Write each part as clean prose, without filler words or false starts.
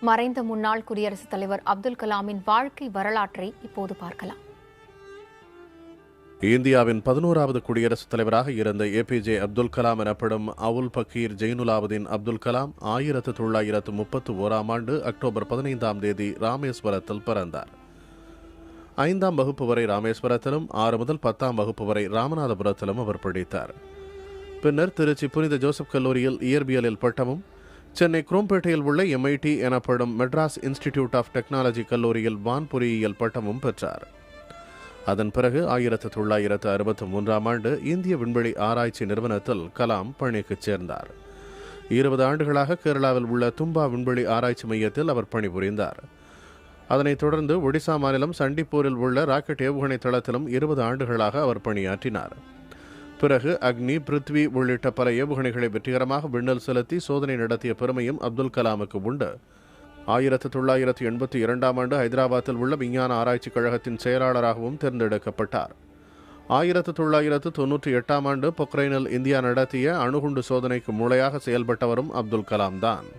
மறைந்த முன்னாள் குடியரசுத் தலைவர் அப்துல் கலாமின் வாழ்க்கை வரலாற்றை இப்போது பார்க்கலாம். இந்தியாவின் 11வது குடியரசுத் தலைவராக இருந்த ஏபிஜே அப்துல் கலாம் எனப்படும் அவுல் பக்கீர் ஜெயினுலாபுதீன் அப்துல் கலாம் 1931 ஆண்டு அக்டோபர் 15 ராமேஸ்வரத்தில் பிறந்தார். 5ஆம் வகுப்பு வரை ராமேஸ்வரத்திலும் 6 முதல் 10ஆம் வகுப்பு வரை ராமநாதபுரத்திலும் அவர் படித்தார். பின்னர் திருச்சி புனித ஜோசப் கல்லூரியில் இயற்பியலில் பட்டமும், சென்னை குரோம்பேட்டையில் உள்ள MIT எனப்படும் மெட்ராஸ் இன்ஸ்டிடியூட் ஆஃப் டெக்னாலஜி கல்லூரியில் வான் பொறியியல் பட்டமும் பெற்றார். அதன் பிறகு 1963 ஆண்டு இந்திய விண்வெளி ஆராய்ச்சி நிறுவனத்தில் கலாம் பணிக்கு சேர்ந்தார். 20 ஆண்டுகளாக கேரளாவில் உள்ள தும்பா விண்வெளி ஆராய்ச்சி மையத்தில் அவர் பணிபுரிந்தார். அதனைத் தொடர்ந்து ஒடிசா மாநிலம் சண்டிப்பூரில் உள்ள ராக்கெட் ஏவுகணை தளத்திலும் 20 ஆண்டுகளாக அவர் பணியாற்றினார். பிறகு அக்னி, பிருத்வி உள்ளிட்ட பல ஏவுகணைகளை வெற்றிகரமாக விண்ணில் செலுத்தி சோதனை நடத்திய பெருமையும் அப்துல் கலாமுக்கு உண்டு. 1982 ஆண்டு ஹைதராபாத்தில் உள்ள விஞ்ஞான ஆராய்ச்சி கழகத்தின் செயலாளராகவும் தேர்ந்தெடுக்கப்பட்டார். 1998 ஆண்டு பொக்ரைனில் இந்தியா நடத்திய அணுகுண்டு சோதனைக்கு மூளையாக செயல்பட்டவரும் அப்துல் கலாம் தான்.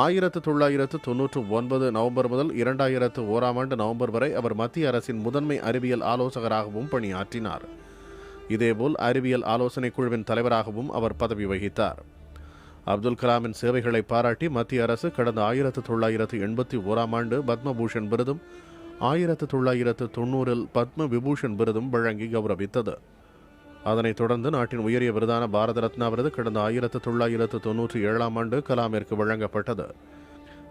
1999 நவம்பர் முதல் 2001 ஆண்டு நவம்பர் வரை அவர் மத்திய அரசின் முதன்மை அறிவியல் ஆலோசகராகவும் பணியாற்றினார். இதேபோல் அறிவியல் ஆலோசனை குழுவின் தலைவராகவும் அவர் பதவி வகித்தார். அப்துல் கலாமின் சேவைகளை பாராட்டி மத்திய அரசு கடந்த 1981 ஆண்டு பத்மபூஷன் விருதும் 1990 பத்ம விபூஷன் விருதும் வழங்கி கௌரவித்தது. அதனைத் தொடர்ந்து நாட்டின் உயரிய விருதான பாரத ரத்னா விருது கடந்த 1997 ஆண்டு கலாமிற்கு வழங்கப்பட்டது.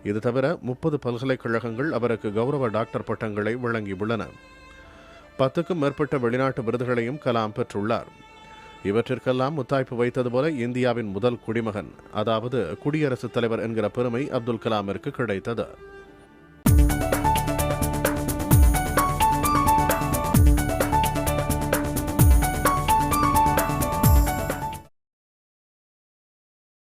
இது தவிர 30 பல்கலைக்கழகங்கள் அவருக்கு கௌரவ டாக்டர் பட்டங்களை வழங்கியுள்ளன. 10க்கும் மேற்பட்ட வெளிநாட்டு விருதுகளையும் கலாம் பெற்றுள்ளார். இவற்றிற்கெல்லாம் முத்தாய்ப்பு வைத்தது போல இந்தியாவின் முதல் குடிமகன், அதாவது குடியரசுத் தலைவர் என்கிற பெருமை அப்துல் கலாமிற்கு கிடைத்தது.